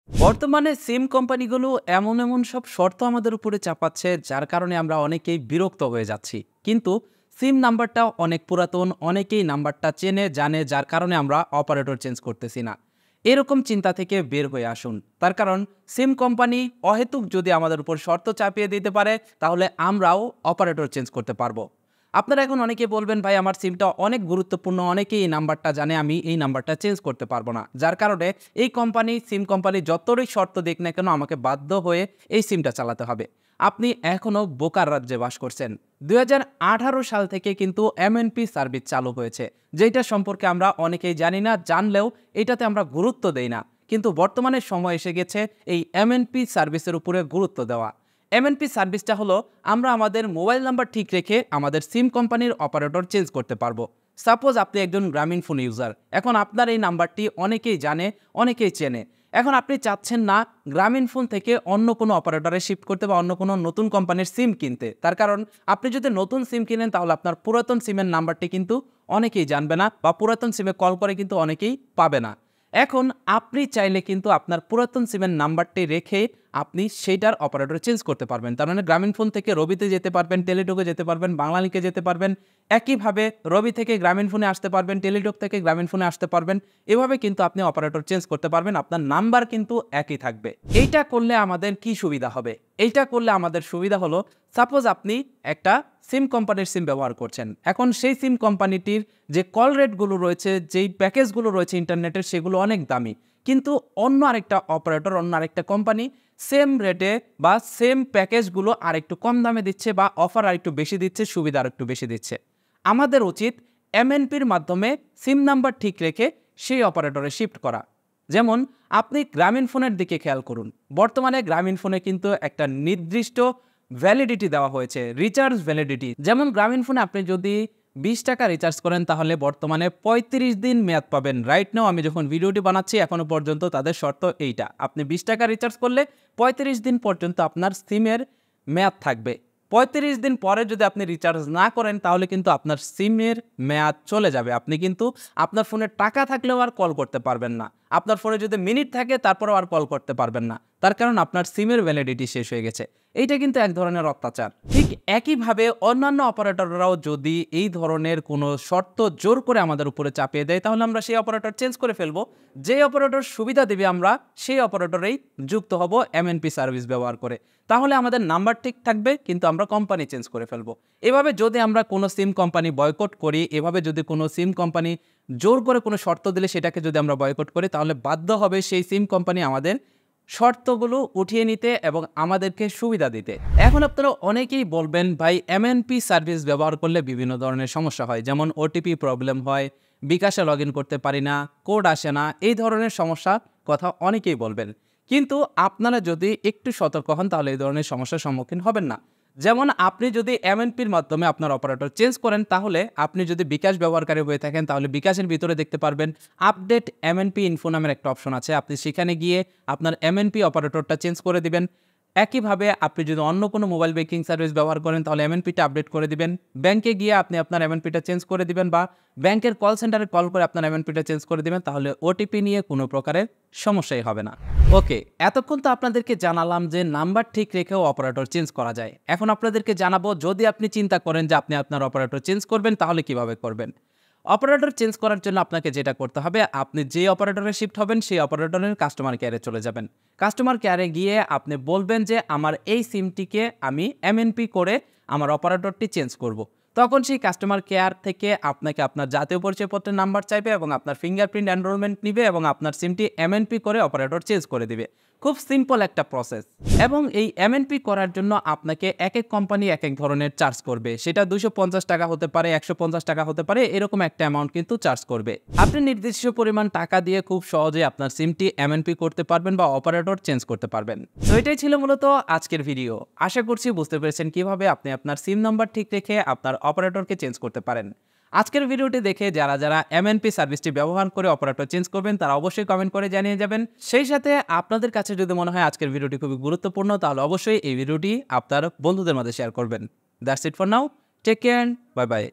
বর্তমানে সিম কোম্পানিগুলো এমন সব শর্ত আমাদের উপরে চাপাচ্ছে যার কারণে আমরা অনেকেই বিরক্ত হয়ে যাচ্ছি। কিন্তু সিম নাম্বারটা অনেক পুরাতন, অনেকেই নাম্বারটা চেনে জানে যার কারণে আমরা অপারেটর চেঞ্জ করতেছি না। এরকম চিন্তা থেকে বের হয়ে আসুন। তার কারণ সিম কোম্পানি অহেতুক যদি আমাদের উপর শর্ত চাপিয়ে দিতে পারে তাহলে আমরাও অপারেটর চেঞ্জ করতে পারবো। আপনারা এখন অনেকে বলবেন, ভাই আমার সিমটা অনেক গুরুত্বপূর্ণ, অনেকেই এই নাম্বারটা জানে, আমি এই নাম্বারটা চেঞ্জ করতে পারবো না। যার কারণে এই সিম কোম্পানি যতই শর্ত দিক না কেন আমাকে বাধ্য হয়ে এই সিমটা চালাতে হবে। আপনি এখনও বোকার রাজ্যে বাস করছেন। ২০১৮ সাল থেকে কিন্তু এমএনপি সার্ভিস চালু হয়েছে, যেটা সম্পর্কে আমরা অনেকেই জানি না, জানলেও এটাতে আমরা গুরুত্ব দেই না। কিন্তু বর্তমানে সময় এসে গেছে এই এমএনপি সার্ভিসের উপরে গুরুত্ব দেওয়া। এমএনপি সার্ভিসটা হলো আমরা আমাদের মোবাইল নাম্বার ঠিক রেখে আমাদের সিম কোম্পানির অপারেটর চেঞ্জ করতে পারবো। সাপোজ আপনি একজন গ্রামীণ ফোন ইউজার, এখন আপনার এই নাম্বারটি অনেকেই জানে, অনেকেই চেনে। এখন আপনি চাচ্ছেন না গ্রামীণ ফোন থেকে অন্য কোনো অপারেটরে শিফট করতে বা অন্য কোনো নতুন কোম্পানির সিম কিনতে। তার কারণ আপনি যদি নতুন সিম কিনেন তাহলে আপনার পুরাতন সিমের নাম্বারটি কিন্তু অনেকেই জানবে না, বা পুরাতন সিমে কল করে কিন্তু অনেকেই পাবে না। এখন আপনি চাইলে কিন্তু আপনার পুরাতন সিমের নাম্বারটি রেখে আপনি সেইটার অপারেটর চেঞ্জ করতে পারবেন। তার মানে গ্রামীণ ফোন থেকে রবিতে যেতে পারবেন, টেলিটকে যেতে পারবেন, বাংলালিংকে যেতে পারবেন। একইভাবে রবি থেকে গ্রামীণ ফোনে আসতে পারবেন, টেলিটক থেকে গ্রামীণ ফোনে আসতে পারবেন। এভাবে কিন্তু আপনি অপারেটর চেঞ্জ করতে পারবেন, আপনার নাম্বার কিন্তু একই থাকবে। এইটা করলে আমাদের কি সুবিধা হবে? এইটা করলে আমাদের সুবিধা হলো, সাপোজ আপনি একটা সিম কোম্পানির সিম ব্যবহার করছেন। এখন সেই সিম কোম্পানিটির যে কল রেটগুলো রয়েছে, যেই প্যাকেজগুলো রয়েছে ইন্টারনেটের, সেগুলো অনেক দামি। কিন্তু অন্য আরেকটা অপারেটর, অন্য আরেকটা কোম্পানি সেম রেটে বা সেম প্যাকেজগুলো আরেকটু কম দামে দিচ্ছে, বা অফার আরেকটু বেশি দিচ্ছে, সুবিধা আরেকটু বেশি দিচ্ছে। আমাদের উচিত এমএনপির মাধ্যমে সিম নাম্বার ঠিক রেখে সেই অপারেটরে শিফট করা। যেমন আপনি গ্রামীণ ফোনের দিকে খেয়াল করুন। বর্তমানে গ্রামীণ ফোনে কিন্তু একটা নির্দিষ্ট ভ্যালিডিটি দেওয়া হয়েছে, রিচার্জ ভ্যালিডিটি। যেমন গ্রামীণ ফোনে আপনি যদি 20 টাকা রিচার্জ করেন তাহলে বর্তমানে 35 দিন মেয়াদ পাবেন। রাইট নাও আমি যখন ভিডিওটি বানাচ্ছি এখনো পর্যন্ত তাদের শর্ত এইটা, আপনি 20 টাকা রিচার্জ করলে 35 দিন পর্যন্ত আপনার সিমের মেয়াদ থাকবে। 35 দিন পরে যদি আপনি রিচার্জ না করেন তাহলে কিন্তু আপনার সিমের মেয়াদ চলে যাবে। আপনি কিন্তু আপনার ফোনে টাকা থাকলেও আর কল করতে পারবেন না। আপনার ফোনে যদি মিনিট থাকে তারপরেও আর কল করতে পারবেন না, তার কারণ আপনার সিমের ভ্যালিডিটি শেষ হয়ে গেছে। এইটা কিন্তু এক ধরনের অত্যাচার। ঠিক একইভাবে অন্যান্য অপারেটররাও যদি এই ধরনের কোনো শর্ত জোর করে আমাদের উপরে চাপিয়ে দেয় তাহলে আমরা সেই অপারেটর চেঞ্জ করে ফেলবো। যে অপারেটর সুবিধা দেবে আমরা সেই অপারেটরেই যুক্ত হব এমএনপি সার্ভিস ব্যবহার করে। তাহলে আমাদের নাম্বার ঠিক থাকবে, কিন্তু আমরা কোম্পানি চেঞ্জ করে ফেলবো। এভাবে যদি আমরা কোনো সিম কোম্পানি বয়কট করি, এভাবে যদি কোনো সিম কোম্পানি জোর করে কোনো শর্ত দিলে সেটাকে যদি আমরা বয়কট করি, তাহলে বাধ্য হবে সেই সিম কোম্পানি আমাদের শর্তগুলো উঠিয়ে নিতে এবং আমাদেরকে সুবিধা দিতে। এখন আপনারা অনেকেই বলবেন, ভাই এমএনপি সার্ভিস ব্যবহার করলে বিভিন্ন ধরনের সমস্যা হয়, যেমন ওটিপি প্রবলেম হয়, বিকাশে লগ ইন করতে পারি না, কোড আসে না, এই ধরনের সমস্যা কথা অনেকেই বলবেন। কিন্তু আপনারা যদি একটু সতর্ক হন তাহলে এই ধরনের সমস্যার সম্মুখীন হবেন না। যেমন আপনি যদি এমএনপির মাধ্যমে আপনার অপারেটর চেঞ্জ করেন, তাহলে আপনি যদি বিকাশ ব্যবহারকারী হয়ে থাকেন তাহলে বিকাশের ভিতরে দেখতে পারবেন আপডেট এমএনপি ইনফো নামের একটা অপশন আছে। আপনি সেখানে গিয়ে আপনার এমএনপি অপারেটরটা চেঞ্জ করে দিবেন। একইভাবে আপনি যদি অন্য কোনো মোবাইল ব্যাংকিং সার্ভিস ব্যবহার করেন তাহলে এমএনপিটা আপডেট করে দিবেন। ব্যাংকে গিয়ে আপনি আপনার এমএনপিটা চেঞ্জ করে দিবেন, বা ব্যাংকের কল সেন্টারে কল করে আপনার এমএনপিটা চেঞ্জ করে দিবেন। তাহলে ওটিপি নিয়ে কোনো প্রকারের সমস্যাই হবে না। ওকে, এতক্ষণ তো আপনাদেরকে জানালাম যে নাম্বার ঠিক রেখেও অপারেটর চেঞ্জ করা যায়। এখন আপনাদেরকে জানাবো, যদি আপনি চিন্তা করেন যে আপনি আপনার অপারেটর চেঞ্জ করবেন তাহলে কিভাবে করবেন। অপারেটর চেঞ্জ করার জন্য আপনাকে যেটা করতে হবে, আপনি যে অপারেটরে শিফট হবেন সেই অপারেটরের কাস্টমার কেয়ারে চলে যাবেন। কাস্টমার কেয়ারে গিয়ে আপনি বলবেন যে আমার এই সিমটিকে আমি এমএনপি করে আমার অপারেটরটি চেঞ্জ করব। তখন সেই কাস্টমার কেয়ার থেকে আপনাকে আপনার জাতীয় পরিচয়পত্রের নাম্বার চাইবে এবং আপনার ফিঙ্গারপ্রিন্ট এনরোলমেন্ট নিবে এবং আপনার সিমটি এমএনপি করে অপারেটর চেঞ্জ করে দিবে। খুব সিম্পল একটা প্রসেস। এবং এই এমএনপি করার জন্য আপনাকে এক এক কোম্পানি এক এক ধরনের চার্জ করবে। সেটা 250 টাকা হতে পারে, 150 টাকা হতে পারে, এরকম একটা অ্যামাউন্ট কিন্তু চার্জ করবে। আপনি নির্দিষ্ট পরিমাণ টাকা দিয়ে খুব সহজে আপনার সিমটি এমএনপি করতে পারবেন বা অপারেটর চেঞ্জ করতে পারবেন। তো এটাই ছিল মূলত আজকের ভিডিও। আশা করছি বুঝতে পেরেছেন কিভাবে আপনি আপনার সিম নাম্বার ঠিক রেখে আপনার অপারেটরকে চেঞ্জ করতে পারেন। আজকের ভিডিওটি দেখে যারা এমএনপি সার্ভিসটি ব্যবহার করে অপারেটর চেঞ্জ করবেন তারা অবশ্যই কমেন্ট করে জানিয়ে যাবেন। সেই সাথে আপনাদের কাছে যদি মনে হয় আজকের ভিডিওটি খুবই গুরুত্বপূর্ণ তাহলে অবশ্যই এই ভিডিওটি আপনার বন্ধুদের মাঝে শেয়ার করবেন। That's it for now. Take care, bye by.